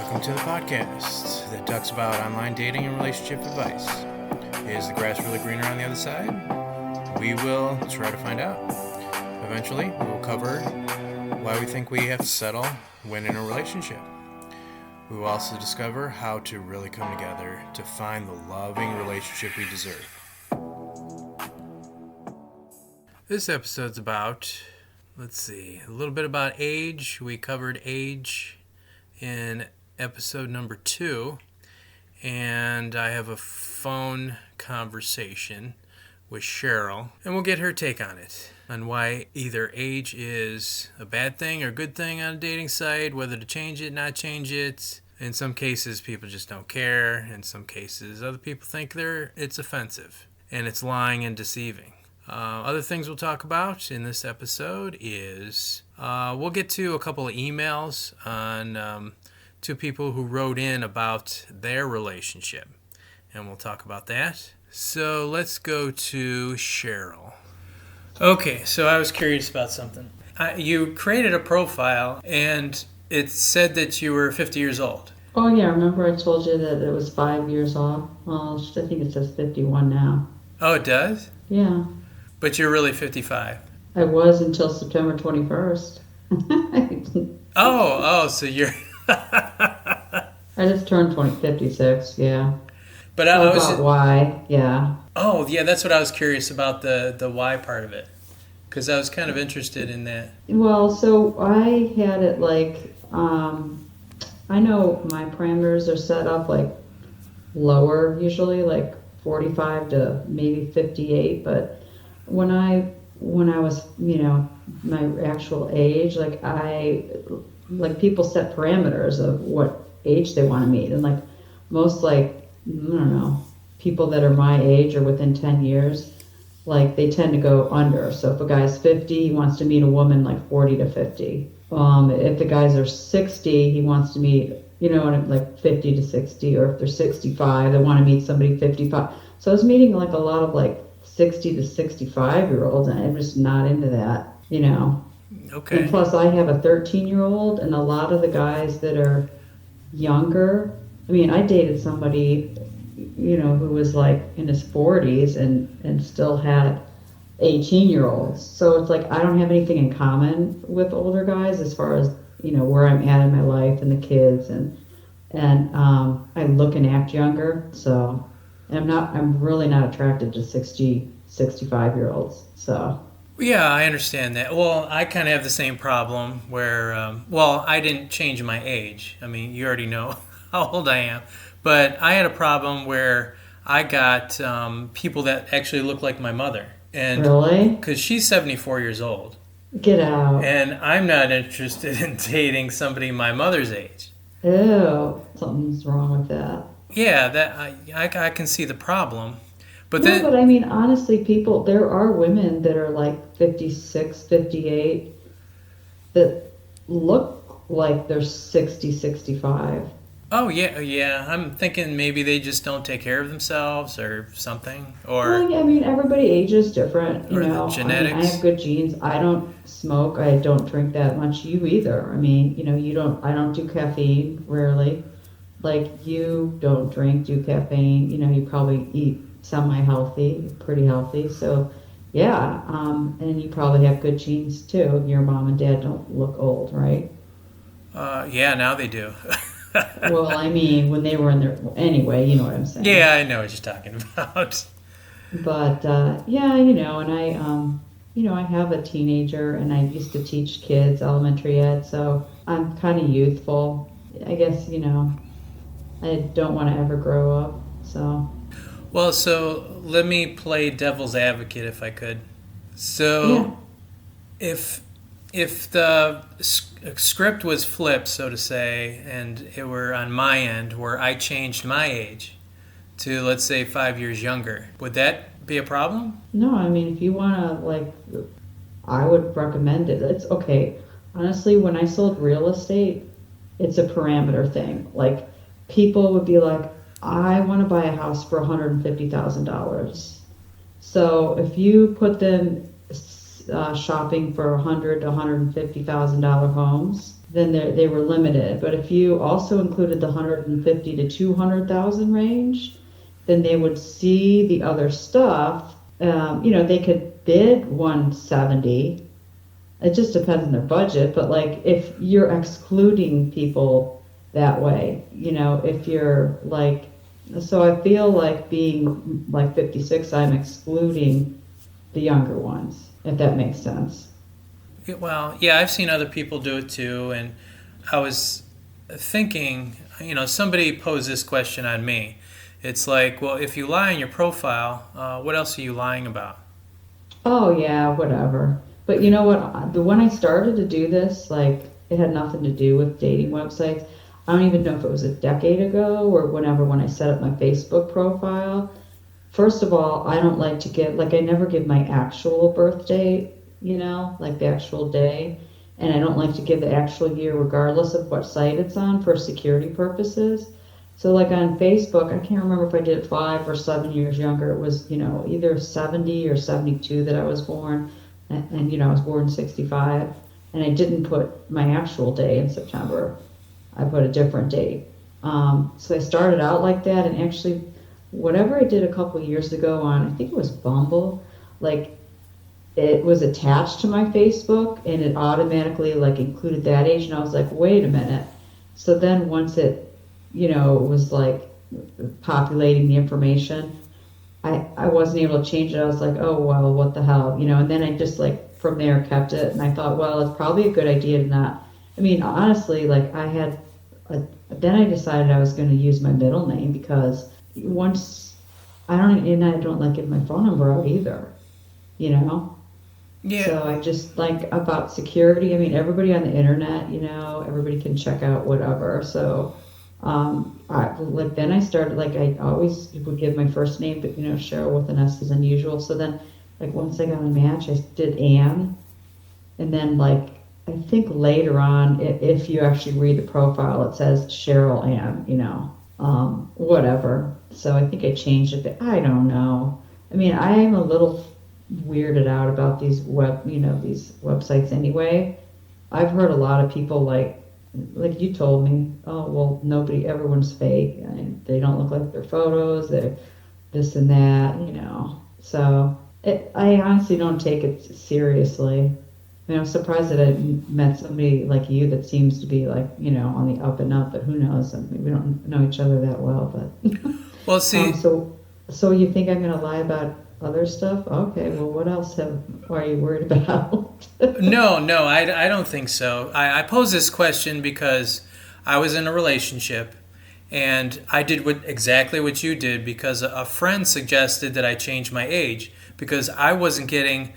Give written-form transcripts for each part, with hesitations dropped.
Welcome to the podcast that talks about online dating and relationship advice. Is the grass really greener on the other side? We will try to find out. Eventually, we will cover why we think we have to settle when in a relationship. We will also discover how to really come together to find the loving relationship we deserve. This episode's about, a little bit about age. We covered age in episode number 2, and I have a phone conversation with Cheryl, and we'll get her take on it, on why either age is a bad thing or good thing on a dating site, whether to change it, not change it. In some cases, people just don't care. In some cases, other people think it's offensive, and it's lying and deceiving. Other things we'll talk about in this episode is we'll get to a couple of emails on two people who wrote in about their relationship, and we'll talk about that. So let's go to Cheryl. Okay, so I was curious about something. You created a profile, and it said that you were 50 years old. Oh, yeah, remember I told you that it was 5 years off? Well, I think it says 51 now. Oh, it does? Yeah. But you're really 55. I was until September 21st. So you're... I just turned 56, yeah. But I was about why, yeah. Oh, yeah, that's what I was curious about, the why part of it. Because I was kind of interested in that. Well, so I had it I know my parameters are set up lower, usually 45 to maybe 58, but when I was, my actual age, people set parameters of what age they want to meet, and most I don't know, people that are my age or within 10 years, they tend to go under. So if a guy's 50, he wants to meet a woman 40 to 50. If the guys are 60, he wants to meet, 50 to 60, or if they're 65, they want to meet somebody 55. So I was meeting a lot of 60 to 65-year-olds, and I'm just not into that, Okay. And plus, I have a 13-year-old, and a lot of the guys that are younger, I dated somebody, who was in his 40s and still had 18-year-olds. So it's I don't have anything in common with older guys as far as, where I'm at in my life and the kids, and I look and act younger. So I'm really not attracted to 60, 65-year-olds. So. Yeah, I understand that. Well, I kind of have the same problem where, I didn't change my age. You already know how old I am. But I had a problem where I got people that actually look like my mother. And really? Because she's 74 years old. Get out. And I'm not interested in dating somebody my mother's age. Ew, something's wrong with that. Yeah, that I can see the problem. But honestly, there are women that are 56, 58 that look like they're 60, 65. Oh, yeah. I'm thinking maybe they just don't take care of themselves or something. Or everybody ages different, genetics. I have good genes. I don't smoke. I don't drink that much. You either. I don't do caffeine, rarely. You don't do caffeine. You probably eat semi-healthy, pretty healthy. So, yeah. And you probably have good genes, too. Your mom and dad don't look old, right? Yeah, now they do. Well, when they were in their... Anyway, you know what I'm saying. Yeah, I know what you're talking about. But, and I have a teenager, and I used to teach kids elementary ed, so I'm kind of youthful. I guess, I don't want to ever grow up, so... Well, so let me play devil's advocate if I could. So, yeah. If the script was flipped, so to say, and it were on my end where I changed my age to, let's say, 5 years younger, would that be a problem? No, if you want to, I would recommend it. It's okay. Honestly, when I sold real estate, it's a parameter thing. People would be like, I want to buy a house for $150,000. So if you put them shopping for $100 to $150,000 homes, then they were limited. But if you also included the 150 to 200,000 range, then they would see the other stuff. They could bid 170. It just depends on their budget. But like if you're excluding people that way, if you're like, so I feel like being like 56, I'm excluding the younger ones, if that makes sense. Well, yeah, I've seen other people do it too, and I was thinking, somebody posed this question on me. It's like, well, if you lie on your profile, what else are you lying about? Oh yeah, whatever. But you know what? The when I started to do this, like it had nothing to do with dating websites. I don't even know if it was a decade ago or whenever when I set up my Facebook profile. First of all, I don't like to give like I never give my actual birth date, like the actual day. And I don't like to give the actual year regardless of what site it's on for security purposes. So like on Facebook, I can't remember if I did it 5 or 7 years younger. It was, either 70 or 72 that I was born. And I was born in 65. And I didn't put my actual day in September. I put a different date. So I started out like that. And actually, whatever I did a couple years ago on, I think it was Bumble, like it was attached to my Facebook and it automatically like included that age. And I was like, wait a minute. So then once it was like populating the information. I wasn't able to change it. I was like, oh, well, what the hell, and then I just like from there kept it. And I thought, well, it's probably a good idea to not, I mean, honestly, like then I decided I was going to use my middle name because once and I don't like giving my phone number out either, you know? Yeah. So I just like about security. I mean, everybody on the internet, everybody can check out whatever. So, then I started like I always would give my first name, but Cheryl with an S is unusual. So then, like once I got a match, I did Anne, and then like I think later on, if you actually read the profile, it says Cheryl Ann, whatever. So I think I changed it, but I don't know. I mean, I am a little weirded out about these these websites anyway. I've heard a lot of people like you told me, oh, well, everyone's fake. And they don't look like their photos. They're this and that. So I honestly don't take it seriously. I mean, I'm surprised that I met somebody like you that seems to be like, on the up and up, but who knows? I mean, we don't know each other that well, but. Well, see. So you think I'm going to lie about other stuff? Okay, well, what else are you worried about? No, I don't think so. I pose this question because I was in a relationship and I did exactly what you did because a friend suggested that I change my age because I wasn't getting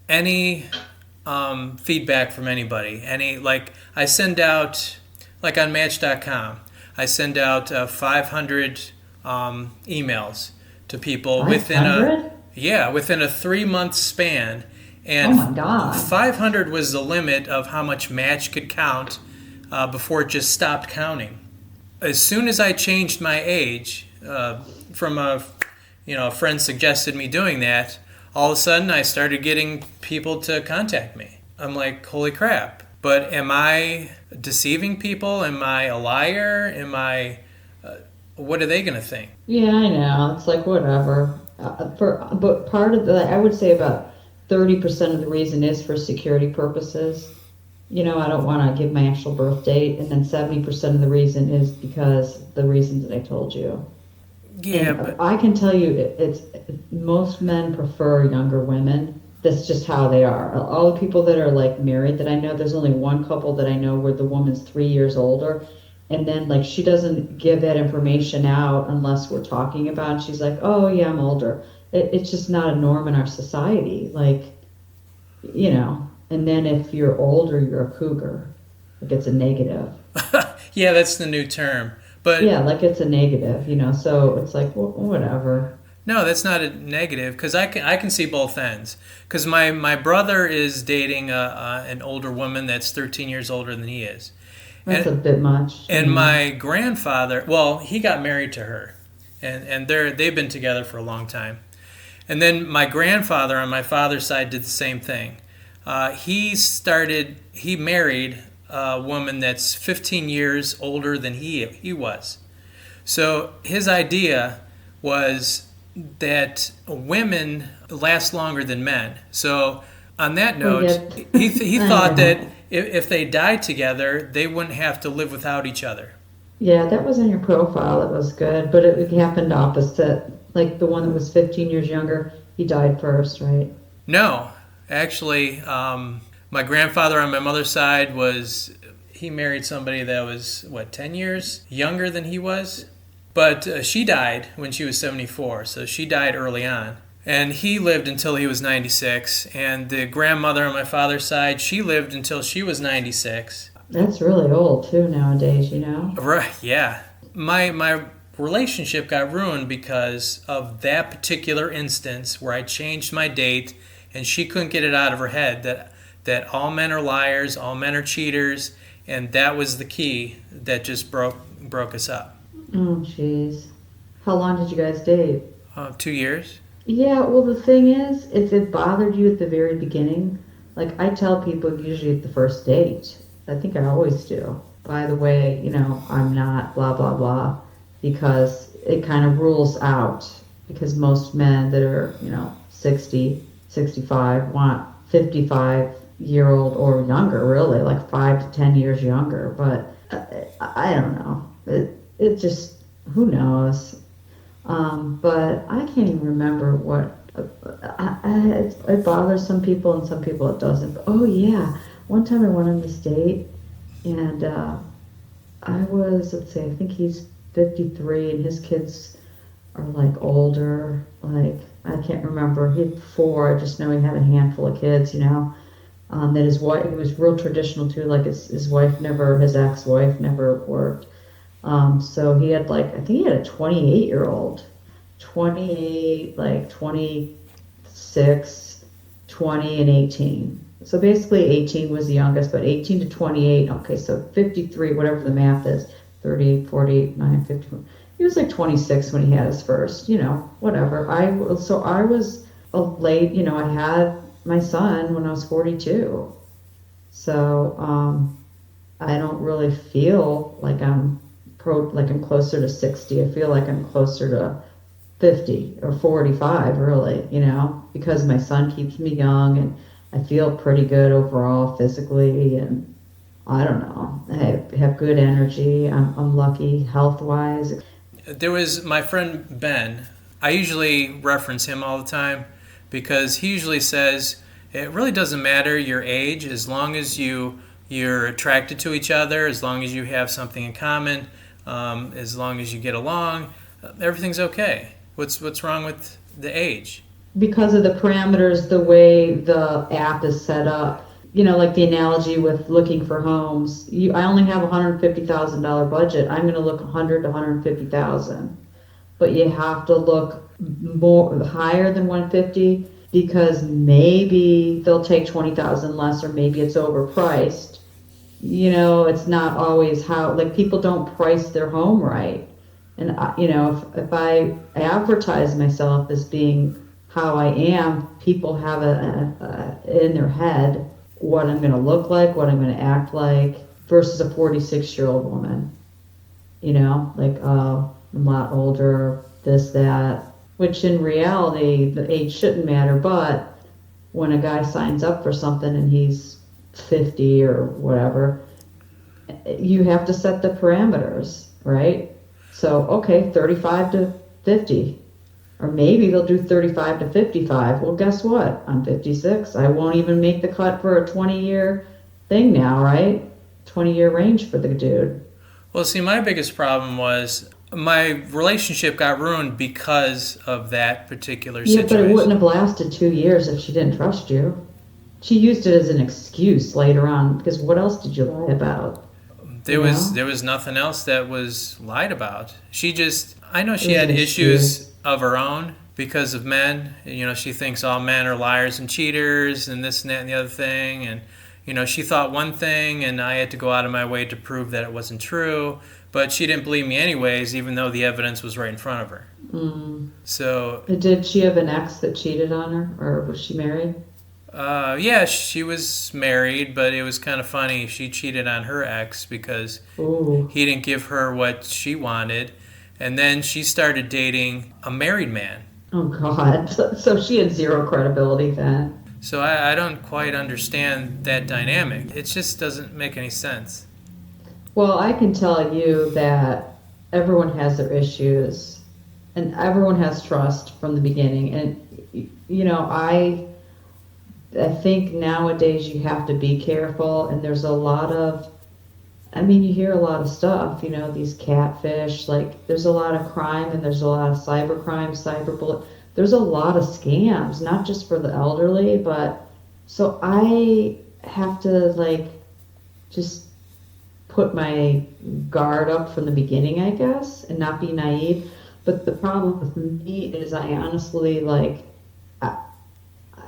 any feedback from anybody. I send out, like on Match.com, I send out 500 emails to people 500? within a 3-month span. And oh my God. 500 was the limit of how much Match could count before it just stopped counting. As soon as I changed my age, from a friend suggested me doing that, all of a sudden I started getting people to contact me. I'm like, holy crap. But am I deceiving people? Am I a liar? What are they going to think? Yeah, I know. It's like whatever. But part of I would say about 30% of the reason is for security purposes. I don't want to give my actual birth date, and then 70% of the reason is because the reasons that I told you. Yeah, and but I can tell you, it's most men prefer younger women. That's just how they are. All the people that are like married that I know, there's only one couple that I know where the woman's 3 years older. And then like she doesn't give that information out unless we're talking about it. She's like, oh yeah, I'm older. It's just not a norm in our society. Like, and then if you're older, you're a cougar. Like it's a negative. Yeah, that's the new term. But yeah, like it's a negative, so it's like, well, whatever. No, that's not a negative because I can see both ends. Because my brother is dating an older woman that's 13 years older than he is. That's a bit much. And my grandfather, well, he got married to her, and they've been together for a long time. And then my grandfather on my father's side did the same thing. He married a woman that's 15 years older than he was. So his idea was that women last longer than men. So on that note, Forget. he I thought that know. if they died together, they wouldn't have to live without each other. Yeah, that was in your profile. That was good, but it happened opposite. Like the one that was 15 years younger, he died first, right? No, actually, my grandfather on my mother's side he married somebody that was, what, 10 years younger than he was? But she died when she was 74, so she died early on. And he lived until he was 96. And the grandmother on my father's side, she lived until she was 96. That's really old too nowadays, you know? Right, yeah. My relationship got ruined because of that particular instance where I changed my date and she couldn't get it out of her head that all men are liars, all men are cheaters, and that was the key that just broke us up. Oh, jeez. How long did you guys date? 2 years. Yeah, well, the thing is, if it bothered you at the very beginning, like I tell people usually at the first date, I think I always do. By the way, I'm not blah, blah, blah, because it kind of rules out, because most men that are, 60, 65 want 55-year-old or younger, really, like 5 to 10 years younger. But I don't know. It just, who knows? But I can't even remember what. It bothers some people and some people it doesn't. But, oh yeah, one time I went on this date and I was, let's see, I think he's 53 and his kids are like older. Like I can't remember. He had four. I just know he had a handful of kids. That his wife. He was real traditional too. Like his wife never, his ex-wife never worked. So he had I think he had a 28-year-old, 28, like 26, 20, and 18. So basically 18 was the youngest, but 18 to 28, okay, so 53, whatever the math is, 38, 48, 9, 51. He was like 26 when he had his first, whatever. So I was a late, I had my son when I was 42. So, I don't really feel like I'm closer to 60. I feel like I'm closer to 50 or 45, really, because my son keeps me young and I feel pretty good overall physically. And I don't know, I have good energy. I'm lucky health wise. There was my friend Ben. I usually reference him all the time because he usually says it really doesn't matter your age as long as you're attracted to each other, as long as you have something in common, as long as you get along, everything's okay. What's wrong with the age? Because of the parameters, the way the app is set up. Like the analogy with looking for homes. I only have $150,000 budget. I'm going to look 100 to 150,000, but you have to look more higher than 150 because maybe they'll take 20,000 less, or maybe it's overpriced. It's not always how, like, people don't price their home right. And if I advertise myself as being how I am, people have in their head what I'm going to look like, what I'm going to act like, versus a 46-year-old woman. Like, I'm a lot older, this, that, which in reality, the age shouldn't matter. But when a guy signs up for something and he's 50 or whatever, you have to set the parameters, right? So, okay, 35 to 50. Or maybe they'll do 35 to 55. Well, guess what? I'm 56. I won't even make the cut for a 20-year thing now, right? 20-year range for the dude. Well, see, my biggest problem was my relationship got ruined because of that particular Yeah, situation. but it wouldn't have lasted 2 years if she didn't trust you. She used it as an excuse later on, because what else did you lie about? There was nothing else that was lied about. I know she It was had an issues excuse. of her own because of men. She thinks all men are liars and cheaters and this and that and the other thing. And, she thought one thing and I had to go out of my way to prove that it wasn't true. But she didn't believe me anyways, even though the evidence was right in front of her. Mm. So, Did she have an ex that cheated on her, or was she married? Yeah, she was married, but it was kind of funny. She cheated on her ex because Ooh, he didn't give her what she wanted. And then she started dating a married man. oh God. So she had zero credibility then. So I don't quite understand that dynamic. It just doesn't make any sense. Well, I can tell you that everyone has their issues and everyone has trust from the beginning. And, I think nowadays you have to be careful, and there's a lot of, I mean, you hear a lot of stuff, these catfish, like there's a lot of crime and there's a lot of cyber crime, cyberbullying. There's a lot of scams, not just for the elderly, but so I have to like just put my guard up from the beginning, I guess, and not be naive. But the problem with me is I honestly I,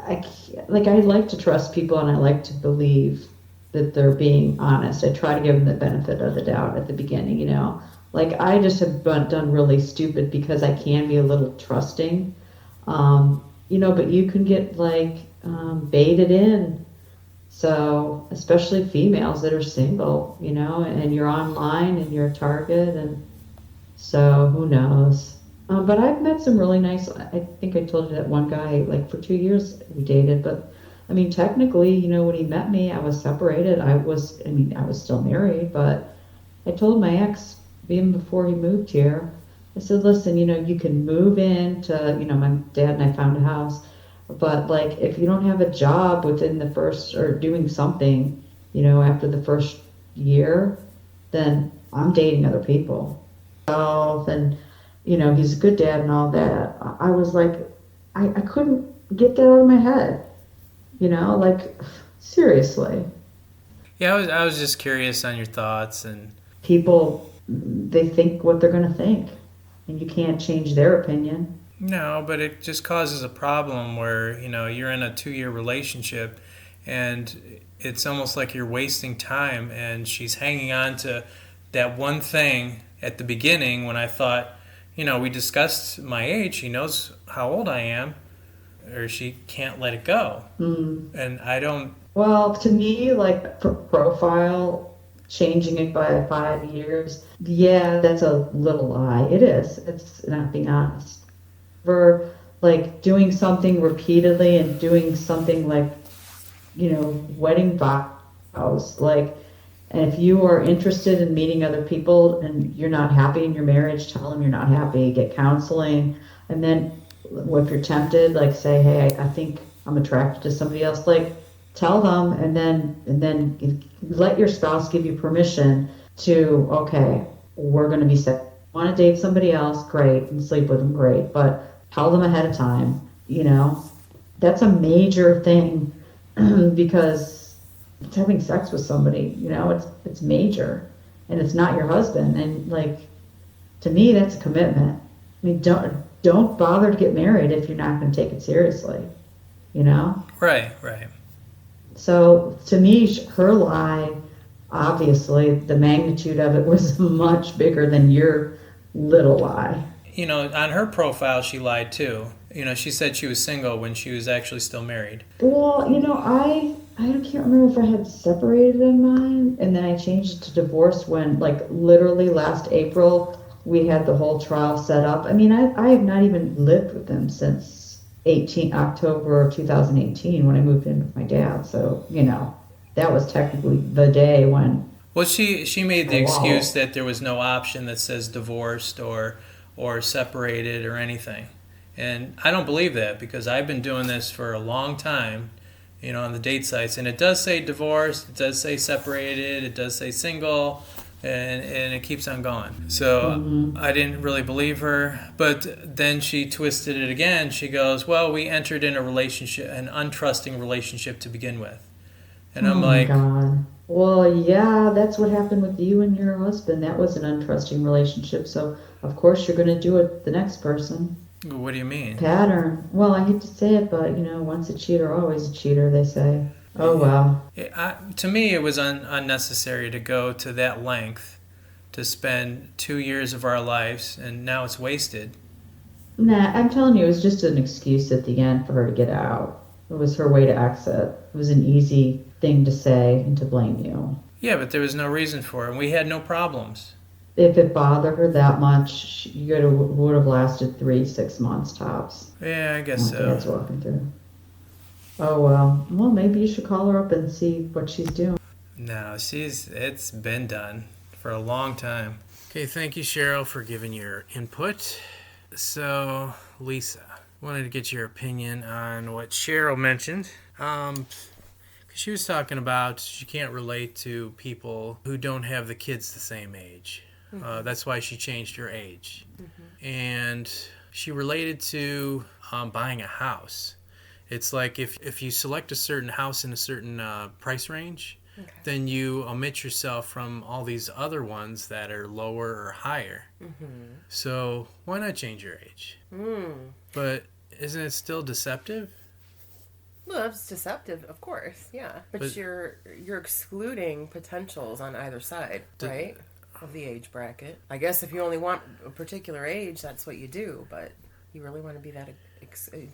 I like to trust people and I like to believe that they're being honest. I try to give them the benefit of the doubt at the beginning. Like I just have done really stupid because I can be a little trusting, but you can get baited in. So especially females that are single, and you're online and you're a target, and so who knows? But I've met some really nice. I think I told you that one guy, like for 2 years we dated. But I mean, technically, when he met me, I was separated. I was still married. But I told my ex, even before he moved here, I said, listen, you can move into, my dad and I found a house. But like, if you don't have a job within the first, or doing something, after the first year, then I'm dating other people. And he's a good dad and all that. I was like, I couldn't get that out of my head, like seriously. Yeah, I was just curious on your thoughts. And People, they think what they're going to think, and you can't change their opinion. no, but it just causes a problem where, you're in a 2-year relationship and it's almost like you're wasting time, and she's hanging on to that one thing at the beginning when I thought, we discussed my age, she knows how old I am, or she can't let it go. Mm. And I don't. Well, to me, like profile, changing it by 5 years, yeah, that's a little lie. It is. It's not being honest. For like doing something repeatedly and doing something like, wedding vows, like, and if you are interested in meeting other people and you're not happy in your marriage, tell them you're not happy, get counseling. And then if you're tempted, like say, hey, I think I'm attracted to somebody else, like tell them, and then let your spouse give you permission to, okay, we're going to be set. Want to date somebody else, great, and sleep with them, great, but tell them ahead of time. That's a major thing because it's having sex with somebody. It's major, and it's not your husband. And like to me, that's a commitment. I mean, don't bother to get married if you're not going to take it seriously. You know. Right, right. So to me, her lie, obviously, the magnitude of it was much bigger than your little lie. On her profile, she lied too. She said she was single when she was actually still married. Well, I can't remember if I had separated in mine, and then I changed it to divorce when, like, literally last April, we had the whole trial set up. I mean, I have not even lived with them since October of 2018 when I moved in with my dad. So, that was technically the day when Well, she made the I excuse lost. that there was no option that says divorced or separated or anything. And I don't believe that because I've been doing this for a long time, on the date sites, and it does say divorced, it does say separated, it does say single, and it keeps on going. So Hmm. I didn't really believe her, but then she twisted it again. She goes, "Well, we entered in a relationship, an untrusting relationship to begin with," and I'm Oh my like, God. Well, yeah, that's what happened with you and your husband. That was an untrusting relationship. So, of course, you're going to do it the next person. "What do you mean?" Pattern. Well, I hate to say it, but once a cheater, always a cheater, they say. Oh well. To me, it was unnecessary to go to that length to spend 2 years of our lives, and now it's wasted. Nah, I'm telling you, it was just an excuse at the end for her to get out. It was her way to exit. It was an easy thing to say and to blame you. Yeah, but there was no reason for it. And we had no problems. If it bothered her that much, would have lasted 6 months tops. Yeah, I guess What so. Dad's walking through. Oh well. Well, maybe you should call her up and see what she's doing. No, it's been done for a long time. Okay, thank you, Cheryl, for giving your input. So, Lisa, wanted to get your opinion on what Cheryl mentioned. 'Cause she was talking about she can't relate to people who don't have the kids the same age. That's why she changed her age. And she related to buying a house. It's like if you select a certain house in a certain price range, then you omit yourself from all these other ones that are lower or higher. So why not change your age? But isn't it still deceptive? Well, it's deceptive, of course, yeah. But you're excluding potentials on either side, right? Of the age bracket. I guess if you only want a particular age, that's what you do. But you really want to be that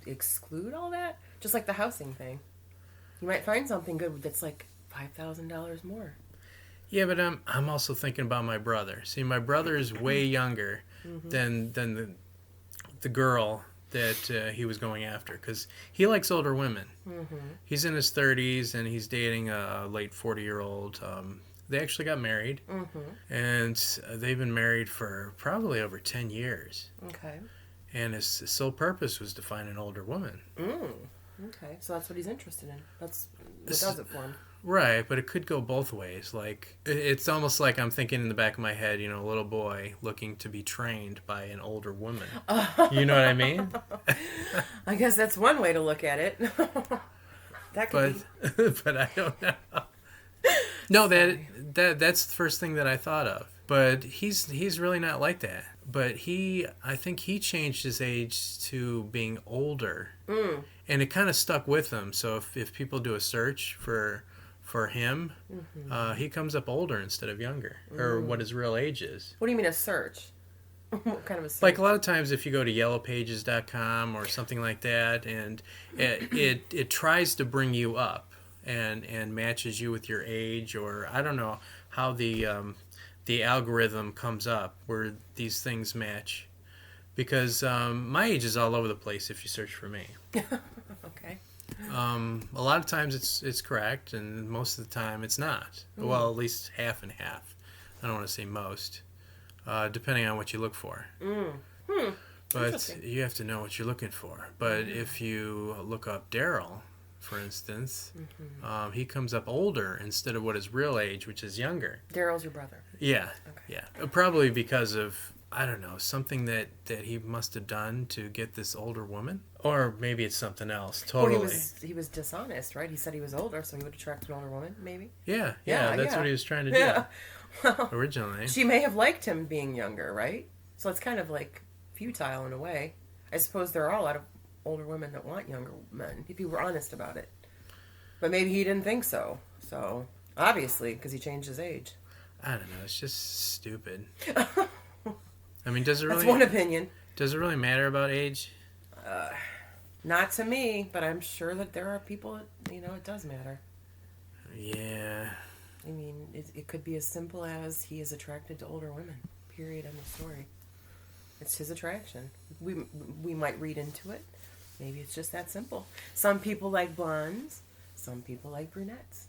exclude all that? Just like the housing thing. You might find something good that's like $5,000 more. Yeah, but I'm also thinking about my brother. See, my brother is way younger than the girl that he was going after, because he likes older women. He's in his 30s and he's dating a late 40-year-old. They actually got married, and they've been married for probably over 10 years. Okay. And his sole purpose was to find an older woman. Okay, so that's what he's interested in. That's what does it for him. Right, but it could go both ways. Like, it's almost like I'm thinking in the back of my head, a little boy looking to be trained by an older woman. You know what I mean? I guess that's one way to look at it. That could be. But I don't know. No, that's the first thing that I thought of. But he's really not like that. But I think he changed his age to being older. And it kind of stuck with him. So if people do a search for him, he comes up older instead of younger, or what his real age is. What do you mean a search? What kind of a search? Like a lot of times if you go to yellowpages.com or something like that, and it tries to bring you up and matches you with your age, or I don't know how the algorithm comes up where these things match. Because my age is all over the place if you search for me. Okay. A lot of times it's correct, and most of the time it's not. Well, at least half and half. I don't want to say most, depending on what you look for. But you have to know what you're looking for. But if you look up Daryl, for instance, he comes up older instead of what his real age, which is younger. Daryl's your brother. Yeah. Okay. Yeah. Probably because of, I don't know, something that he must have done to get this older woman. Or maybe it's something else. Totally. Well, he was dishonest, right? He said he was older, so he would attract an older woman, maybe? Yeah, that's what he was trying to do. Yeah. Well, originally. She may have liked him being younger, right? So it's kind of like futile in a way. I suppose there are a lot of older women that want younger men, if you were honest about it. But maybe he didn't think so. So, obviously, because he changed his age. I don't know. It's just stupid. I mean, does it really... That's one opinion. Does it really matter about age? Not to me, but I'm sure that there are people that, it does matter. Yeah. I mean, it could be as simple as he is attracted to older women. Period. End of story. It's his attraction. We might read into it. Maybe it's just that simple. Some people like blondes. Some people like brunettes.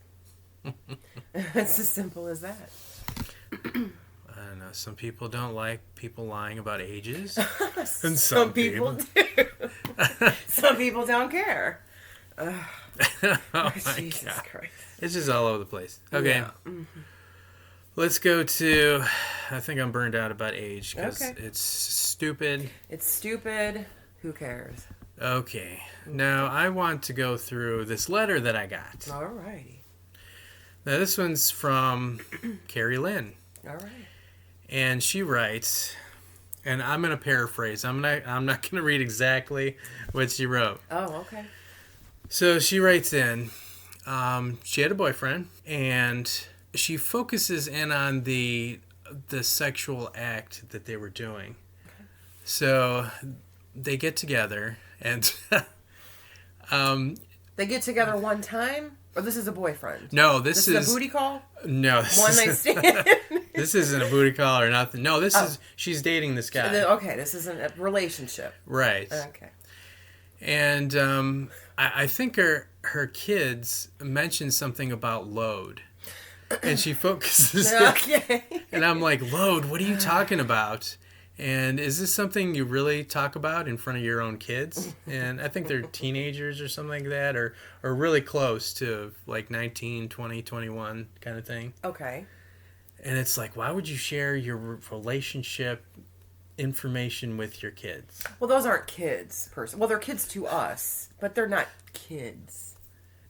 It's as simple as that. I don't know. Some people don't like people lying about ages. And some people do. Some people don't care. Oh my Jesus God. Christ. It's just all over the place. Okay. Yeah. Let's go to... I think I'm burned out about age because Okay. it's stupid. It's stupid. Who cares? Okay. Now, I want to go through this letter that I got. Alrighty. Now, this one's from Carrie Lynn. Alright. And she writes, and I'm going to paraphrase. I'm not going to read exactly what she wrote. Oh, okay. So she writes in, she had a boyfriend, and she focuses in on the sexual act that they were doing. Okay. So they get together, and They get together one time? Or this is a boyfriend? No, this is a booty call? No. One night stand? This isn't a booty call or nothing. No, this is... She's dating this guy. Okay, this isn't a relationship. Right. Okay. And I think her kids mentioned something about load. And she focuses... Okay. And I'm like, load, what are you talking about? And is this something you really talk about in front of your own kids? And I think they're teenagers or something like that, or really close to like 19, 20, 21 kind of thing. Okay. And it's like, why would you share your relationship information with your kids? Well, those aren't kids, Well, they're kids to us, but they're not kids.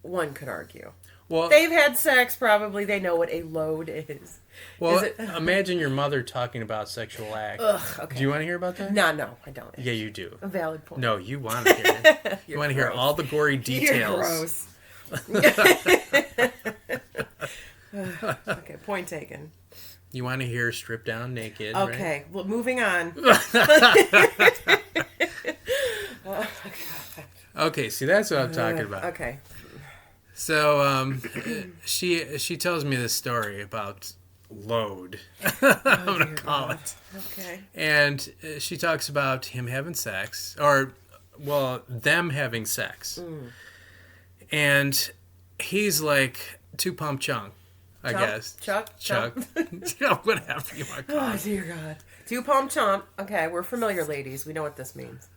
One could argue. Well, they've had sex, probably. They know what a load is. Well, imagine your mother talking about sexual acts. Ugh, okay. Do you want to hear about that? No, I don't. Yeah, you do. A valid point. No, you want to hear it. You want to hear all the gory details. You're gross. Okay, point taken. You want to hear stripped down naked, okay, right? Well, moving on. Okay, see, that's what I'm talking about. Okay. So, she tells me this story about load. I'm going to call it. Okay. And she talks about him having sex, or, well, them having sex. And he's like two-pump chunk, I guess. Chuck. Whatever you want to call Oh, it. dear God. Two-pump chomp. Okay, we're familiar, ladies. We know what this means.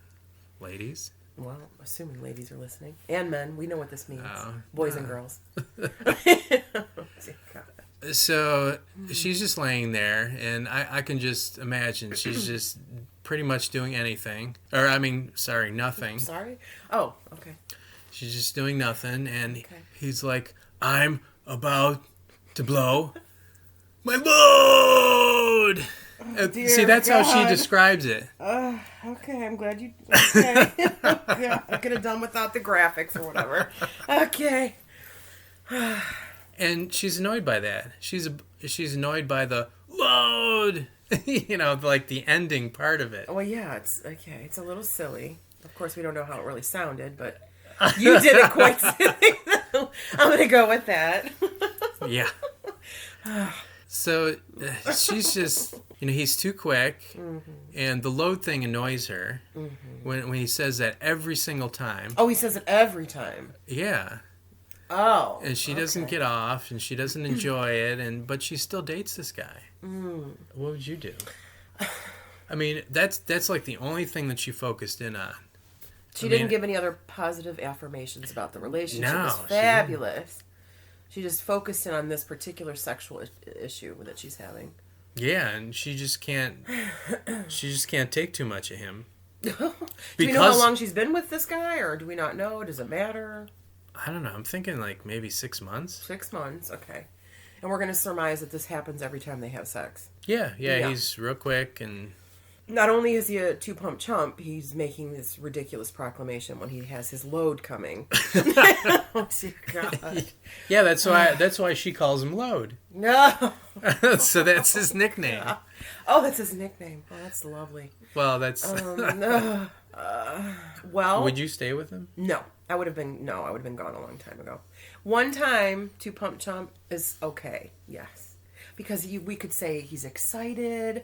Ladies? Well, assuming ladies are listening. And men, we know what this means. Oh. Boys and girls. So she's just laying there, and I can just imagine she's just pretty much doing anything. Or, nothing. Sorry? Oh, okay. She's just doing nothing, and he's like, I'm about to blow my load! See, that's how she describes it. Okay, I'm glad you... Okay. I could have done without the graphics or whatever. Okay. And she's annoyed by that. She's annoyed by the load, like the ending part of it. Well, yeah, it's okay. It's a little silly. Of course, we don't know how it really sounded, but you did it quite silly. I'm going to go with that. Yeah. So she's just, he's too quick, and the load thing annoys her when he says that every single time. Oh, he says it every time. Yeah. Oh. And she doesn't get off, and she doesnn't enjoy it, but she still dates this guy. What would you do? I mean, that's like the only thing that she focused in on. She didn't give any other positive affirmations about the relationship. No, it was fabulous. She just focused in on this particular sexual issue that she's having. Yeah, and she just can't take too much of him. Do we know how long she's been with this guy, or do we not know? Does it matter? I don't know. I'm thinking like maybe 6 months. 6 months, okay. And we're going to surmise that this happens every time they have sex. Yeah, he's real quick, and... Not only is he a two-pump chump, he's making this ridiculous proclamation when he has his load coming. Oh, dear God. Yeah, that's why she calls him Load. No. So that's his nickname. Oh, that's his nickname. Oh, that's lovely. Well, that's... Well... Would you stay with him? No. I would have been gone a long time ago. One time, two-pump chump is okay, yes. Because we could say he's excited...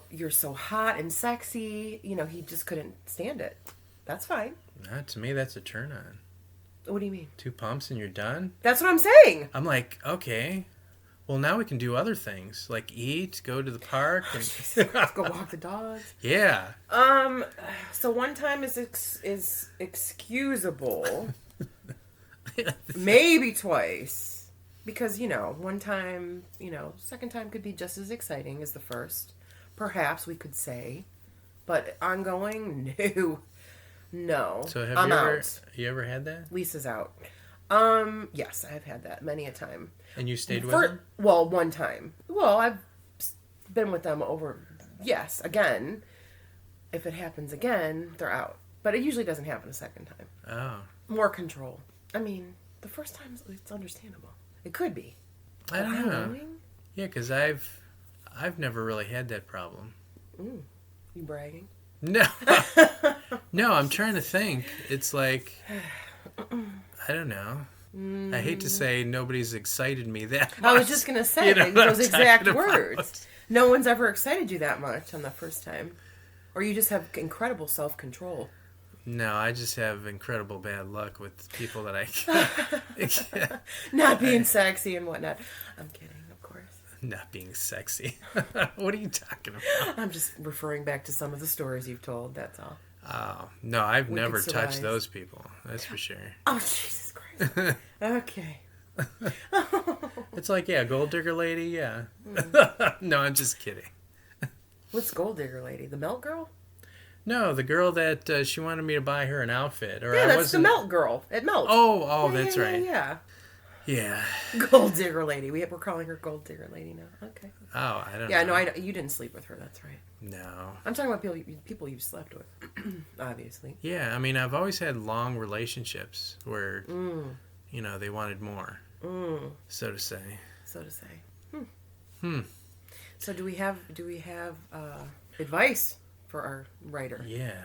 you're so hot and sexy. He just couldn't stand it. That's fine. To me, that's a turn on. What do you mean? 2 pumps and you're done? That's what I'm saying. I'm like, okay. Well, now we can do other things. Like eat, go to the park. And... Let's go walk the dogs. Yeah. So one time is excusable. Maybe twice. Because, one time, second time could be just as exciting as the first. Perhaps we could say. But ongoing, no. So have you ever had that? Lisa's out. Yes, I've had that many a time. And you stayed with them? Well, one time. Well, I've been with them over, yes, again. If it happens again, they're out. But it usually doesn't happen a second time. Oh. More control. I mean, the first time, it's understandable. It could be. I don't know. Yeah, because I've never really had that problem. You bragging? No. No, I'm trying to think. It's like, I don't know. I hate to say nobody's excited me that much. I was just going to say those exact words. No one's ever excited you that much on the first time. Or you just have incredible self-control. No, I just have incredible bad luck with people that I Not being sexy and whatnot. I'm kidding, of course. Not being sexy. What are you talking about? I'm just referring back to some of the stories you've told, that's all. Oh, no, I've We never could survive. touched those people. That's for sure. Oh, Jesus Christ. Okay. It's like, yeah, gold digger lady, yeah. No, I'm just kidding. What's Gold Digger Lady? The Melt Girl? No, the girl that she wanted me to buy her an outfit. Or Yeah, I that's wasn't... the Melt Girl. It melts. Oh, Yeah, that's yeah, right. Yeah. Yeah. Gold Digger Lady. We're calling her Gold Digger Lady now. Okay. Oh, I don't know. Yeah, no, you didn't sleep with her. That's right. No. I'm talking about people you've slept with, obviously. Yeah, I mean, I've always had long relationships where, you know, they wanted more, so to say. So to say. So do we have advice for our writer? Yeah.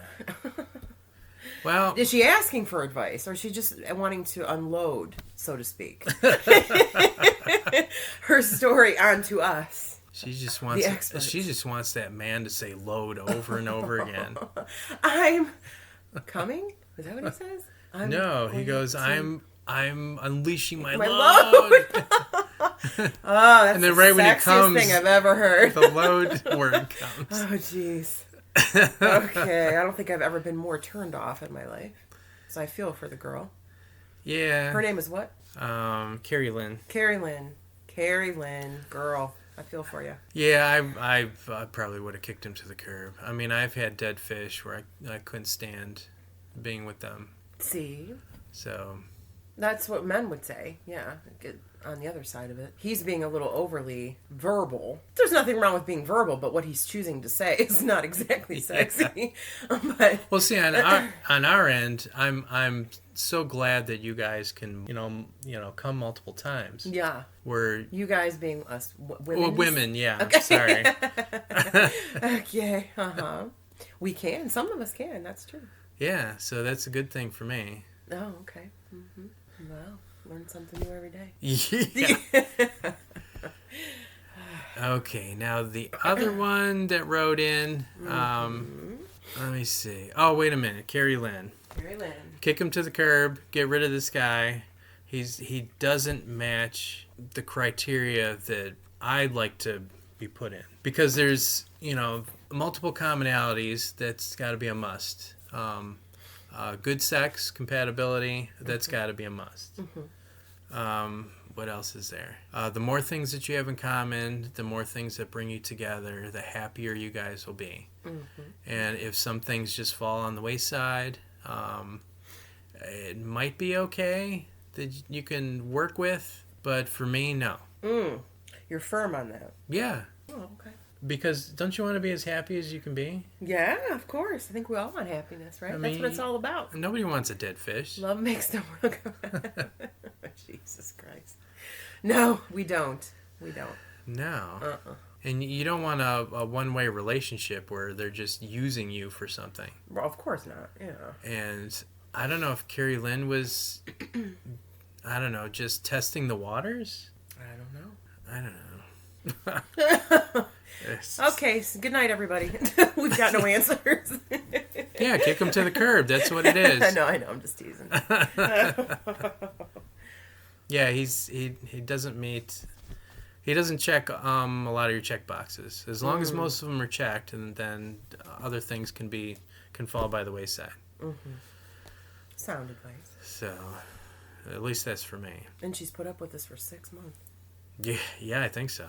Well, Is she asking for advice, or is she just wanting to unload, so to speak, her story onto us? she just The wants experts. she just wants that man to say load over and over again. I'm coming. Is that what he says? No, he going goes, to- I'm unleashing my My load. Oh, that's And then the right when he sexiest comes, thing I've ever heard. the load word comes. Oh, jeez. Okay, I don't think I've ever been more turned off in my life. So I feel for the girl. Yeah. Her name is what? Carrie Lynn. Carrie Lynn. Carrie Lynn. Girl, I feel for you. Yeah, I probably would have kicked him to the curb. I mean, I've had dead fish where I couldn't stand being with them. See? So, That's what men would say. Yeah. Get on the other side of it. He's being a little overly verbal. There's nothing wrong with being verbal, but what he's choosing to say is not exactly sexy. But well, see, on our end, I'm so glad that you guys can, you know, come multiple times. yeah. Where You guys being us women. well, women, yeah. Okay. Sorry. Okay. Uh-huh. We can. Some of us can. That's true. Yeah, so that's a good thing for me. Oh, okay. Mm-hmm. Well, learn something new every day. Yeah. Okay, now the other one that wrote in, let me see. Oh, wait a minute. Carrie Lynn. Carrie Lynn. Kick him to the curb. Get rid of this guy. He doesn't match the criteria that I'd like to be put in. Because there's, you know, multiple commonalities. That's got to be a must. Good sex, compatibility, that's got to be a must. What else is there? The more things that you have in common, the more things that bring you together, the happier you guys will be. And if some things just fall on the wayside, it might be okay that you can work with, but for me, no. You're firm on that. Yeah, Oh, okay. because don't you want to be as happy as you can be? Yeah, of course. I think we all want happiness, right? I That's mean, what it's all about. Nobody wants a dead fish. Love makes the world go round. Jesus Christ. No, we don't. We don't. No. And you don't want a one-way relationship where they're just using you for something. Well, of course not. Yeah. And I don't know if Carrie Lynn was, I don't know, just testing the waters? I don't know. I don't know. Okay, so good night, everybody. We've got no answers. Yeah, kick him to the curb. That's what it is. I know. I'm just teasing. Yeah, he doesn't meet. He doesn't check a lot of your check boxes. As long as most of them are checked, and then other things can fall by the wayside. Sound advice. So, at least that's for me. And she's put up with this for 6 months. Yeah, I think so.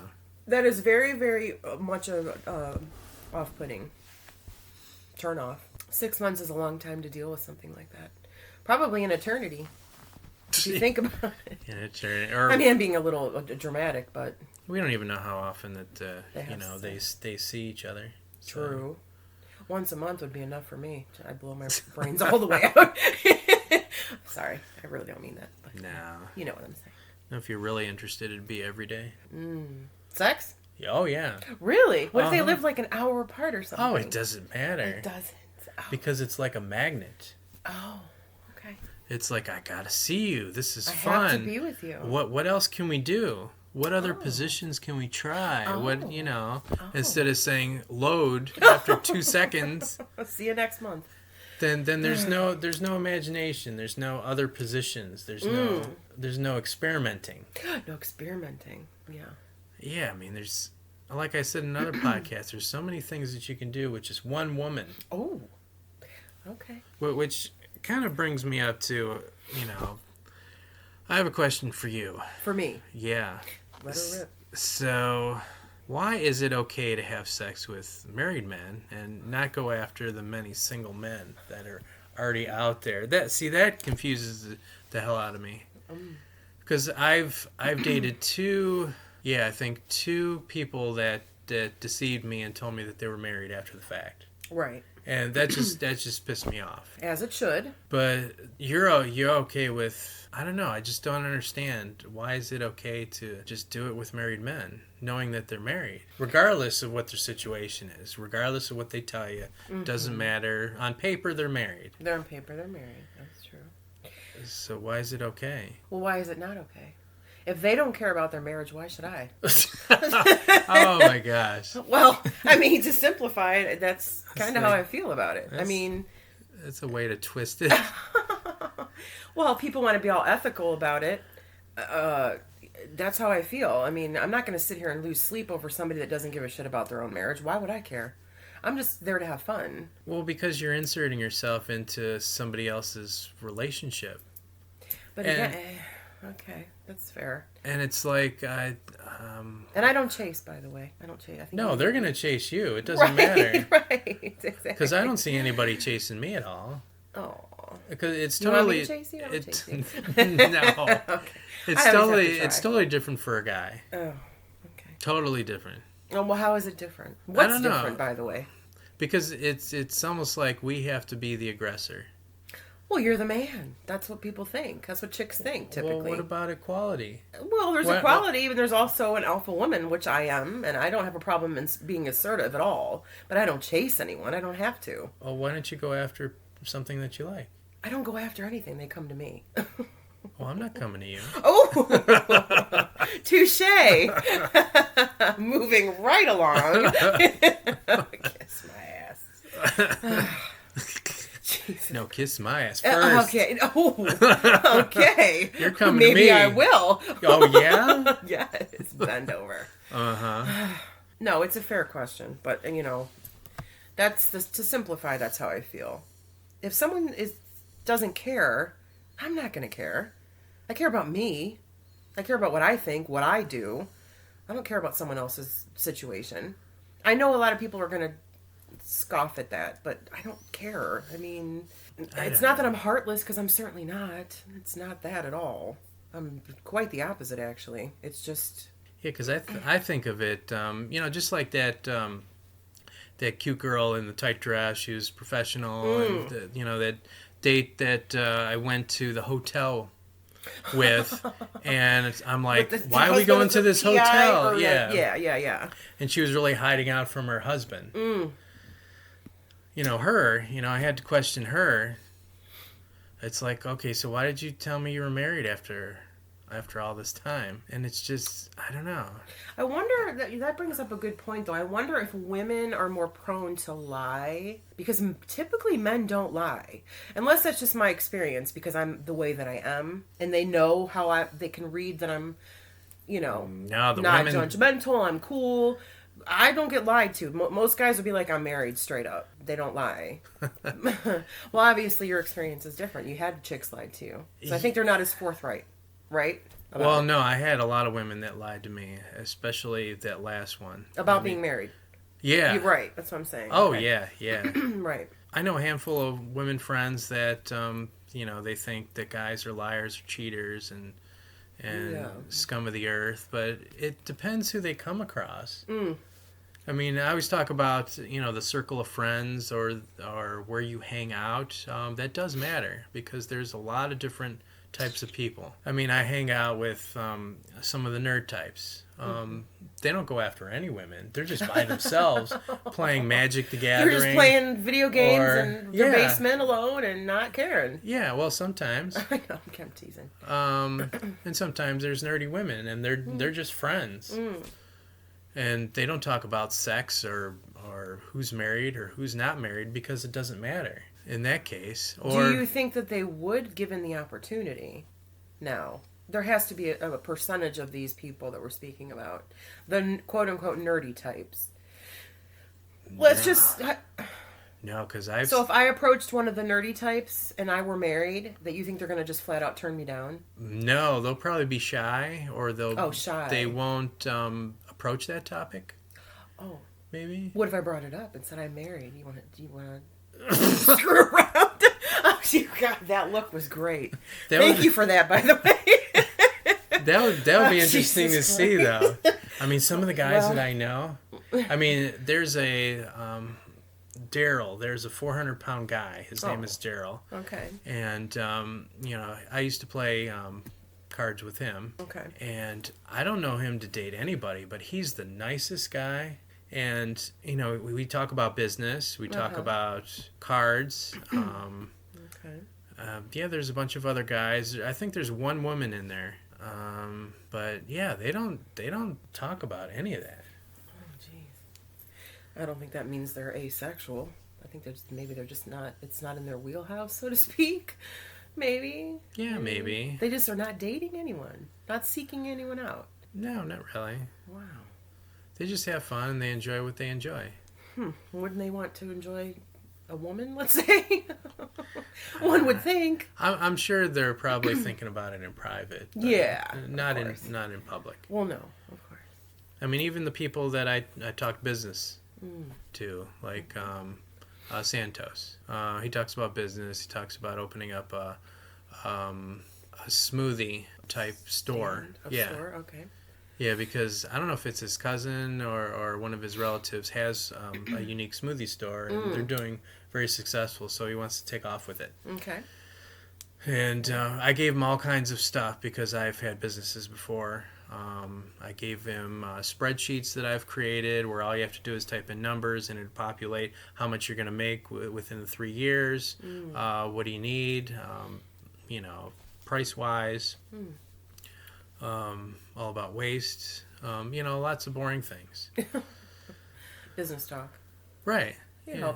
That is very, very much a off-putting turn off. 6 months is a long time to deal with something like that. Probably an eternity. If you think about it. Yeah, it's or I mean, I'm being a little dramatic, but we don't even know how often that They have they see each other. So. true. Once a month would be enough for me. I'd blow my brains all the way out. Sorry, I really don't mean that. But No. you know what I'm saying. If you're really interested, it'd be every day. Sex? Oh yeah. Really? What if they Uh-huh. live like an hour apart or something? Oh, it doesn't matter. It doesn't. Oh. Because it's like a magnet. Oh, okay. it's like, I gotta see you. This is I fun. have to be with you. What else can we do? What other positions can we try? What, instead of saying load after 2 seconds, I'll see you next month. then there's no imagination. There's no other positions. There's no experimenting. No experimenting. Yeah. Yeah, I mean, there's, like I said in another podcast, there's so many things that you can do with just one woman. Oh. Okay. Which kind of brings me up to, I have a question for you. For me. Yeah. Let her rip. So, why is it okay to have sex with married men and not go after the many single men that are already out there? That confuses the hell out of me. Because I've dated two people that deceived me and told me that they were married after the fact. Right. And that just pissed me off. As it should. But you're okay with, I don't know, I just don't understand. Why is it okay to just do it with married men, knowing that they're married? Regardless of what their situation is, regardless of what they tell you, doesn't matter. On paper, they're married. On paper, they're married. That's true. So why is it okay? Well, why is it not okay? If they don't care about their marriage, why should I? Oh my gosh. Well, I mean, to simplify it, that's kind of how I feel about it. I mean... That's a way to twist it. Well, people want to be all ethical about it. That's how I feel. I mean, I'm not going to sit here and lose sleep over somebody that doesn't give a shit about their own marriage. Why would I care? I'm just there to have fun. Well, because you're inserting yourself into somebody else's relationship. But again, okay, that's fair. And it's like, and I don't chase, by the way. I don't chase. I think no, they're going to chase you. It doesn't matter. Right, exactly. Because I don't see anybody chasing me at all. Oh. Because it's you totally. Want me to chase you? I don't chase you. No. Okay. It's totally different for a guy. Oh, okay. Totally different. Oh, well, how is it different? What's I don't know. Different, by the way? Because it's almost like we have to be the aggressor. Well, you're the man. That's what people think. That's what chicks think, typically. Well, what about equality? Well, there's equality, but there's also an alpha woman, which I am, and I don't have a problem in being assertive at all. But I don't chase anyone. I don't have to. Well, why don't you go after something that you like? I don't go after anything. They come to me. Well, I'm not coming to you. Oh! Touche! Moving right along. Kiss my ass. Jesus. No, kiss my ass first. Okay. Oh, okay. You're coming Maybe to me. I will. Oh, yeah? Yes. Bend over. Uh-huh. No, it's a fair question. But, to simplify, that's how I feel. If someone doesn't care, I'm not going to care. I care about me. I care about what I think, what I do. I don't care about someone else's situation. I know a lot of people are going to scoff at that, but I don't care. I mean, it's not that I'm heartless, because I'm certainly not. It's not that at all. I'm quite the opposite, actually. It's just... Yeah, because I think of it, just like that that cute girl in the tight dress. She was professional, and that date that I went to the hotel with, and I'm like, why are we going to this hotel? Yeah. And she was really hiding out from her husband. I had to question her. It's like, okay, so why did you tell me you were married after all this time? And it's just, I don't know. I wonder, that brings up a good point, though. I wonder if women are more prone to lie, because typically men don't lie. Unless that's just my experience, because I'm the way that I am, and they know how they can read that I'm, not judgmental, I'm cool. I don't get lied to. Most guys would be like, I'm married, straight up. They don't lie. Well, obviously your experience is different. You had chicks lie to you. So I think they're not as forthright, right? Well, no, I had a lot of women that lied to me, especially that last one. About being married. Yeah. You're right. That's what I'm saying. Oh, okay. Yeah. Right. I know a handful of women friends that, they think that guys are liars or cheaters and scum of the earth, but it depends who they come across. I mean, I always talk about, the circle of friends or where you hang out. That does matter, because there's a lot of different types of people. I mean, I hang out with some of the nerd types. They don't go after any women. They're just by themselves playing Magic the Gathering. They're just playing video games in their basement alone and not caring. Yeah, well, sometimes. I know, I'm teasing. And sometimes there's nerdy women, and they're just friends. And they don't talk about sex or who's married or who's not married because it doesn't matter in that case. Or do you think that they would, given the opportunity? No. There has to be a percentage of these people that we're speaking about. The quote-unquote nerdy types. Let's just... No, because I've... So if I approached one of the nerdy types and I were married, that you think they're going to just flat out turn me down? No, they'll probably be shy, or they'll... Oh, shy. They won't approach that topic. Oh. Maybe? What if I brought it up and said I'm married? Do you want to screw around? Oh, God, that look was great. Thank you for that, by the way. That would be interesting to see, though. I mean, some of the guys that I know. I mean, there's a Daryl. There's a 400-pound guy. His name is Daryl. Okay. And I used to play cards with him. Okay. And I don't know him to date anybody, but he's the nicest guy. And we talk about business. We talk about cards. Okay. There's a bunch of other guys. I think there's one woman in there. But yeah, they don't talk about any of that. Oh, jeez. I don't think that means they're asexual. I think they're just not. It's not in their wheelhouse, so to speak. Maybe. Yeah, maybe. They just are not dating anyone, not seeking anyone out. No, not really. Wow. They just have fun and they enjoy what they enjoy. Wouldn't they want to enjoy a woman, let's say? One would think. I'm sure they're probably thinking about it in private. Yeah. Not in public. Well, no, of course. I mean, even the people that I talk business to, like Santos. He talks about business. He talks about opening up a smoothie type store. Store, okay. Yeah, because I don't know if it's his cousin or one of his relatives has a unique smoothie store, and they're doing very successful, so he wants to take off with it. Okay. And I gave him all kinds of stuff because I've had businesses before. I gave him spreadsheets that I've created where all you have to do is type in numbers and it'd populate how much you're going to make within the 3 years. What do you need? Price-wise. All about waste. Lots of boring things. Business talk. Right.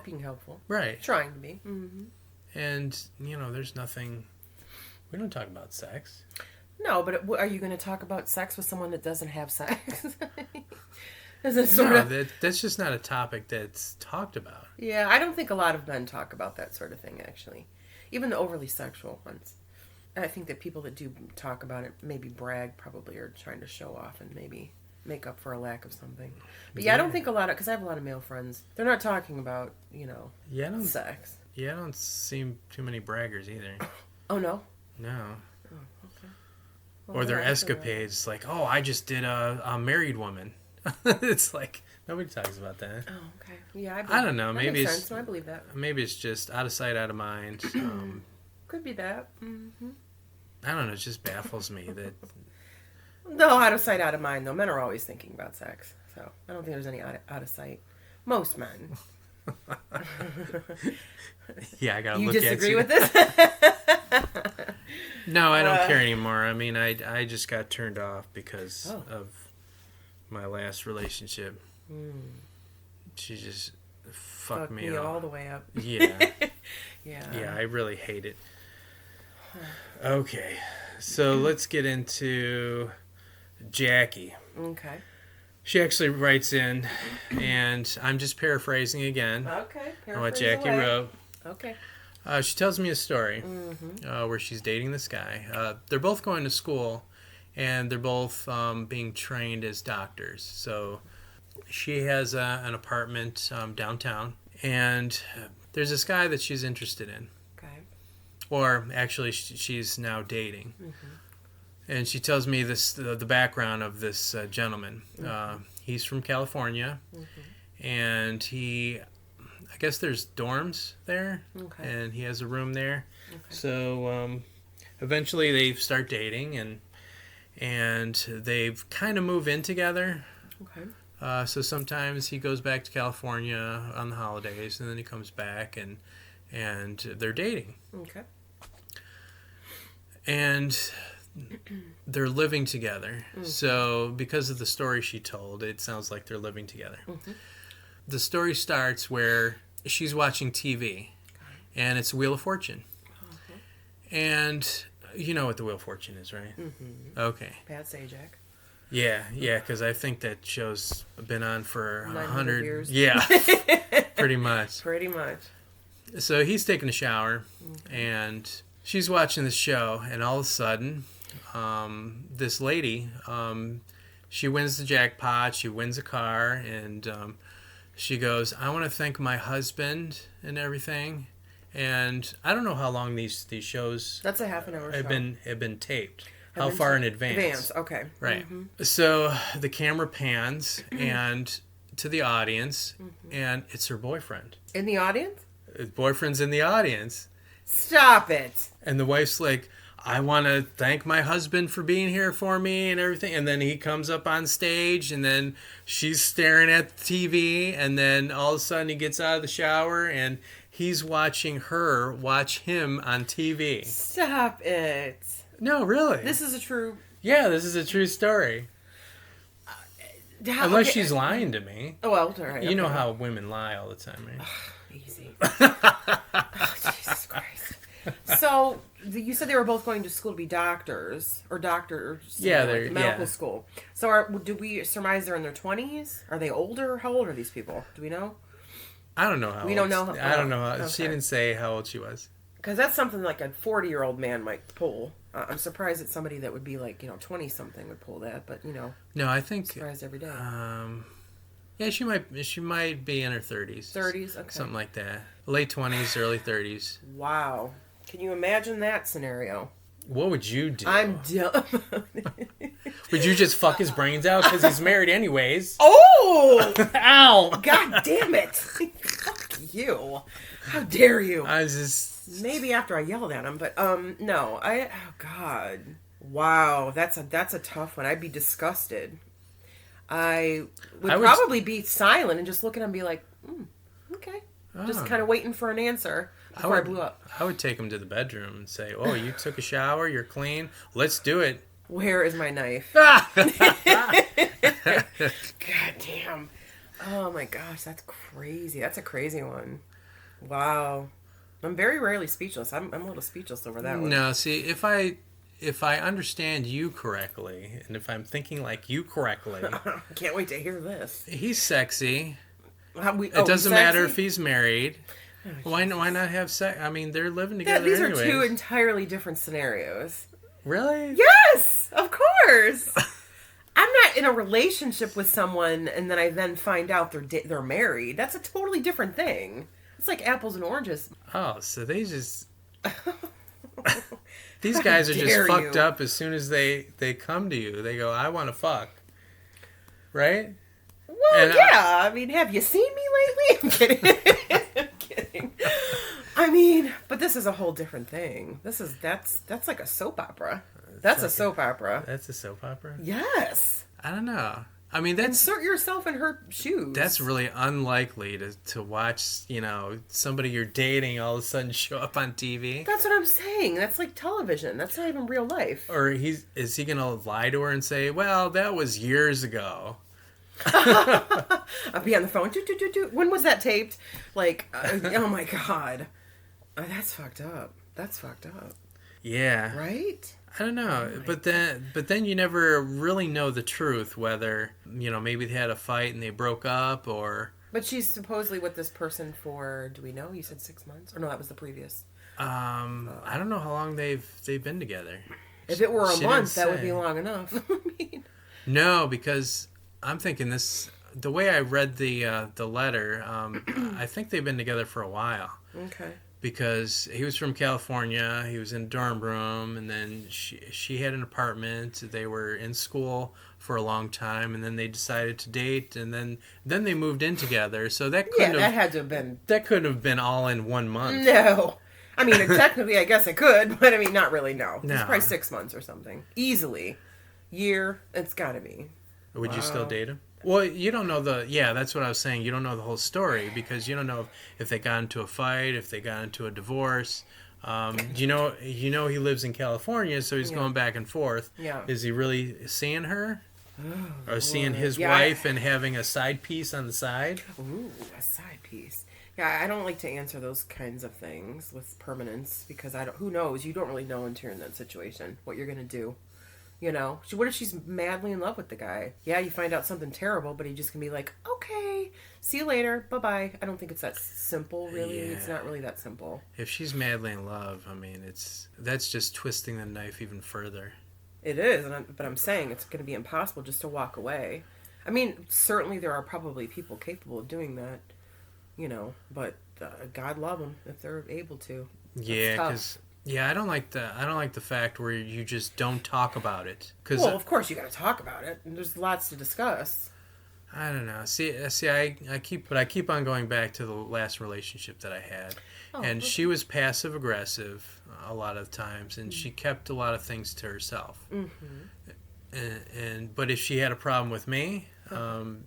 Being helpful. Right. Trying to be. Mm-hmm. And, there's nothing... We don't talk about sex. No, but are you going to talk about sex with someone that doesn't have sex? That's just not a topic that's talked about. Yeah, I don't think a lot of men talk about that sort of thing, actually. Even the overly sexual ones. I think that people that do talk about it maybe brag, probably, or trying to show off and maybe make up for a lack of something. But I don't think because I have a lot of male friends, they're not talking about, sex. Yeah, I don't see too many braggers either. Oh, no? No. Oh, okay. Well, or their escapades, like, oh, I just did a married woman. It's like, nobody talks about that. Oh, okay. Yeah, I don't know. Maybe makes sense. No, I believe that. Maybe it's just out of sight, out of mind. Could be that. Mm-hmm. I don't know. It just baffles me that... No, out of sight, out of mind, though. Men are always thinking about sex. So I don't think there's any out of sight. Most men. Yeah, I gotta look at you. You disagree with this? No, I don't care anymore. I mean, I just got turned off because of my last relationship. She just fucked me all the way up. Yeah. Yeah. Yeah, I really hate it. Okay, so let's get into Jackie. Okay. She actually writes in, and I'm just paraphrasing again. Okay. On what Jackie wrote. Okay. She tells me a story where she's dating this guy. They're both going to school, and they're both being trained as doctors. So she has an apartment downtown, and there's this guy that she's interested in. Okay. Or actually, she's now dating. And she tells me the background of this gentleman. He's from California, and I guess there's dorms there, and he has a room there. Okay. So eventually they start dating, and they've kind of move in together. Okay. So sometimes he goes back to California on the holidays, and then he comes back, and they're dating. Okay. And they're living together. Mm-hmm. So because of the story she told, it sounds like they're living together. Mm-hmm. The story starts where she's watching TV, and it's Wheel of Fortune. Okay. And you know what the Wheel of Fortune is, right? Mm-hmm. Okay. Pat Sajak. Yeah, because I think that show's been on for 100 years. Yeah, pretty much. Pretty much. So he's taking a shower, and she's watching the show, and all of a sudden, this lady, she wins the jackpot, she wins a car, and she goes, I want to thank my husband and everything. And I don't know how long these shows That's a half an hour have show. been taped. How far in advance? Okay. Right. Mm-hmm. So the camera pans and to the audience, and it's her boyfriend. In the audience? His boyfriend's in the audience. Stop it. And the wife's like, I want to thank my husband for being here for me and everything. And then he comes up on stage, and then she's staring at the TV, and then all of a sudden he gets out of the shower, and he's watching her watch him on TV. Stop it. No, really. This is a true... Yeah, this is a true story. Unless she's lying to me. Oh, well, all right. You know how women lie all the time, right? Easy. Oh, Jesus Christ. So, you said they were both going to school to be doctors, or doctors. Yeah, like they're medical school. So, do we surmise they're in their 20s? Are they older? How old are these people? Do we know? I don't know how. We don't know how- I don't know. okay. She didn't say how old she was. Because that's something like a 40-year-old man might pull. I'm surprised that somebody that would be like 20-something would pull that, but No, I think. surprised every day. Yeah, she might be in her 30s. 30s, okay. Something like that. Late 20s, early 30s. Wow. Can you imagine that scenario? What would you do? I'm dumb. Would you just fuck his brains out because he's married anyways? Oh! Ow! God damn it! Fuck you! How dare you? I was just. Maybe after I yelled at him, but no. Oh God! Wow, that's a tough one. I'd be disgusted. I would probably be silent and just look at him and be like, okay, just kind of waiting for an answer before I blew up. I would take him to the bedroom and say, "Oh, you took a shower. You're clean. Let's do it." Where is my knife? God damn! Oh my gosh, that's crazy. That's a crazy one. Wow. I'm very rarely speechless. I'm a little speechless over that one. No, see, if I understand you correctly, and if I'm thinking like you correctly, Can't wait to hear this. he's sexy. It Doesn't matter if he's married. Why not have sex? I mean, they're living together. These anyways. are two entirely different scenarios. Really? Yes, of course. I'm not in a relationship with someone and then I find out they're married. That's a totally different thing. It's like apples and oranges. Oh, so they just these guys are just dare fucked you. up as soon as they come to you. They go, "I want to fuck," right? Well, And yeah. I mean, have you seen me lately? I'm kidding. I'm kidding. I mean, but this is a whole different thing. That's like a soap opera. That's a soap opera. That's a soap opera. Yes. I don't know. I mean, that's Insert yourself in her shoes. that's really unlikely to watch. Somebody you're dating all of a sudden show up on TV. That's what I'm saying. That's like television. That's not even real life. Or is he gonna lie to her and say, "Well, that was years ago." I'll be on the phone. When was that taped? Like, oh my God. That's fucked up. That's fucked up. Yeah. Right? I don't know, but then you never really know the truth, whether maybe they had a fight and they broke up, or. But she's supposedly with this person for, do we know? You said 6 months? Or no, that was the previous. I don't know how long they've been together. If it were a She month, didn't that would say. be long enough. I mean, No, because I'm thinking the way I read the letter, I think they've been together for a while. okay. Because he was from California, he was in a dorm room, and then she had an apartment. They were in school for a long time, and then they decided to date, and then they moved in together. So that couldn't that had to have been. that couldn't have been all in 1 month. No. I mean, technically, I guess I could, but I mean, not really, no. No. It's probably 6 months or something. Easily. Year, it's gotta be. Would you still date him? Well, you don't know that's what I was saying. You don't know the whole story because you don't know if they got into a fight, if they got into a divorce. You know he lives in California, so he's going back and forth. Yeah. Is he really seeing her? Or seeing his wife and having a side piece on the side? Ooh, a side piece. Yeah, I don't like to answer those kinds of things with permanence because who knows? You don't really know until you're in that situation what you're going to do. You know, what if she's madly in love with the guy? Yeah, you find out something terrible, but he just can be like, okay, see you later, bye-bye. I don't think it's that simple, really. Yeah. It's not really that simple. If she's madly in love, I mean, that's just twisting the knife even further. It is, but I'm saying it's going to be impossible just to walk away. I mean, certainly there are probably people capable of doing that, you know, but God love them if they're able to. Yeah, because... Yeah, I don't like the fact where you just don't talk about it. Well, of course you got to talk about it, and there's lots to discuss. I don't know. See, I keep on going back to the last relationship that I had, and she was passive aggressive a lot of times, and she kept a lot of things to herself. But if she had a problem with me, you're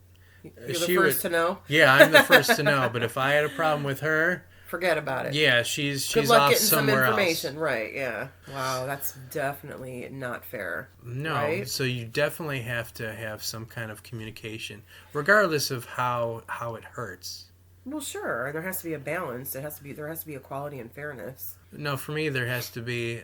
the first to know. Yeah, I'm the first to know. But if I had a problem with her. Forget about it. Yeah, she's Good luck off getting somewhere some information. else. Right, yeah. Wow, that's definitely not fair. No, right? So you definitely have to have some kind of communication, regardless of how it hurts. Well, sure. There has to be a balance. There has to be equality and fairness. No, for me, there has to be,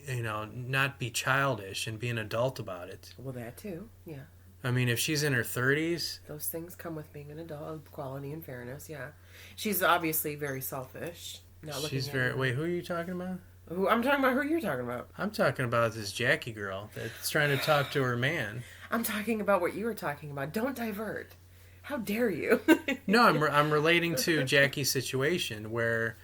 not be childish and be an adult about it. Well, that too, yeah. I mean, if she's in her 30s... Those things come with being an adult, equality and fairness, yeah. She's obviously very selfish. Wait, who are you talking about? I'm talking about who you're talking about. I'm talking about this Jackie girl that's trying to talk to her man. I'm talking about what you were talking about. Don't divert. How dare you? No, I'm relating to Jackie's situation where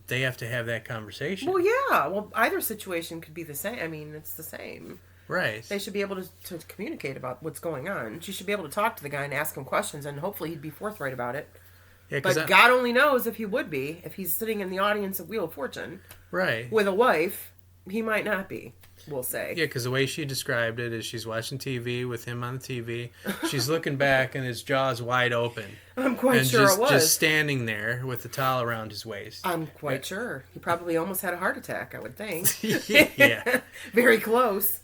they have to have that conversation. Well, yeah. Well, either situation could be the same. I mean, it's the same. Right. They should be able to communicate about what's going on. She should be able to talk to the guy and ask him questions, and hopefully he'd be forthright about it. Yeah, but God only knows if he would be. If he's sitting in the audience of Wheel of Fortune, right, with a wife, he might not be. We'll say. Yeah, because the way she described it is she's watching TV with him on the TV. She's looking back and his jaw's wide open. I'm quite sure it was. Just standing there with the towel around his waist. I'm quite sure. He probably almost had a heart attack, I would think. Yeah. Very close.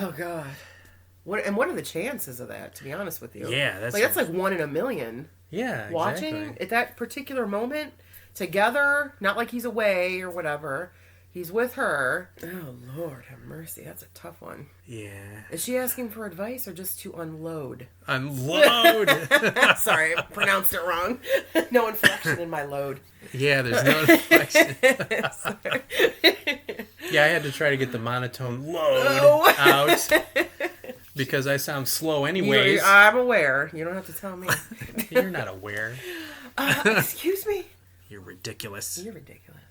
Oh, God. What are the chances of that, to be honest with you? Yeah, that's like 1 in a million. Yeah, watching exactly. At that particular moment, together, not like he's away or whatever. He's with her. Oh, Lord have mercy. That's a tough one. Yeah. Is she asking for advice or just to unload? Unload! Sorry, I pronounced it wrong. No inflection in my load. Yeah, there's no inflection. Yeah, I had to try to get the monotone load out because I sound slow anyways. I'm aware. You don't have to tell me. You're not aware. Excuse me? You're ridiculous. You're ridiculous.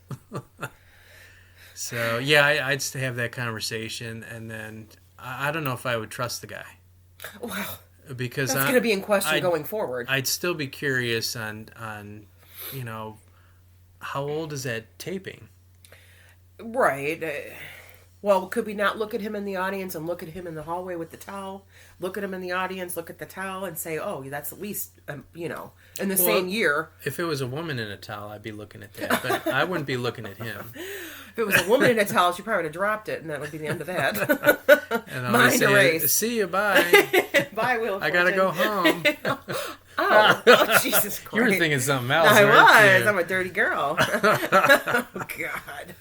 So, yeah, I'd have that conversation, and then I don't know if I would trust the guy. Wow. Because that's going to be in question going forward. I'd still be curious on how old is that taping? Right. Well, could we not look at him in the audience and look at him in the hallway with the towel? Look at him in the audience, look at the towel, and say, oh, that's at least, in the same year. If it was a woman in a towel, I'd be looking at that, but I wouldn't be looking at him. If it was a woman in a towel, she probably would have dropped it, and that would be the end of that. And Mind erased. See you, bye. Bye, Will. I gotta go home. Oh, Jesus Christ. You were thinking something else, I right? was. I'm a dirty girl. Oh, God.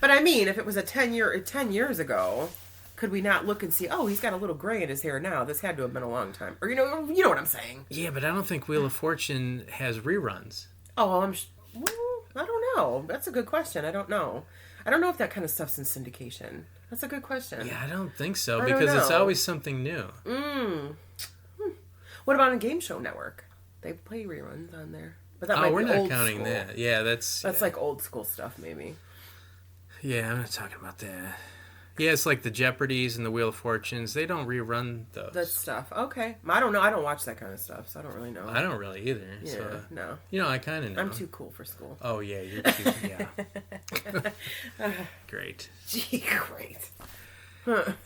But I mean, if it was 10 years ago, could we not look and see, oh, he's got a little gray in his hair now. This had to have been a long time. Or, you know what I'm saying. Yeah, but I don't think Wheel of Fortune has reruns. Oh, I don't know. That's a good question. I don't know. I don't know if that kind of stuff's in syndication. That's a good question. Yeah, I don't think so, because it's always something new. What about a game show network? They play reruns on there. But that might we're be not old counting school. that. Yeah, that's like old school stuff, maybe. Yeah, I'm not talking about that. Yeah, it's like the Jeopardies and the Wheel of Fortunes. They don't rerun those. That stuff. Okay. I don't know. I don't watch that kind of stuff, so I don't really know. I don't really either. Yeah, So, no. you know, I kind of know. I'm too cool for school. Oh, yeah, you're too... Yeah. Great. Gee, great.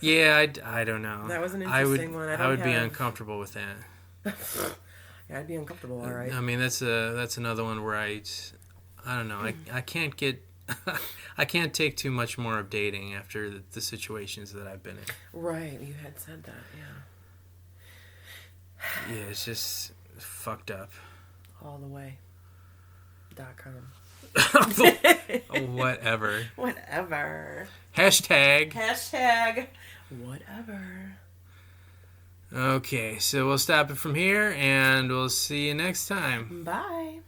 Yeah, I don't know. That was an interesting one. I would be uncomfortable with that. Yeah, I'd be uncomfortable, all right. I mean, that's another one where I don't know. I can't get... I can't take too much more of dating after the situations that I've been in. Right, you had said that, yeah. Yeah, it's just fucked up. Alltheway.com. Whatever. Whatever. Hashtag. Whatever. Okay, so we'll stop it from here, and we'll see you next time. Bye.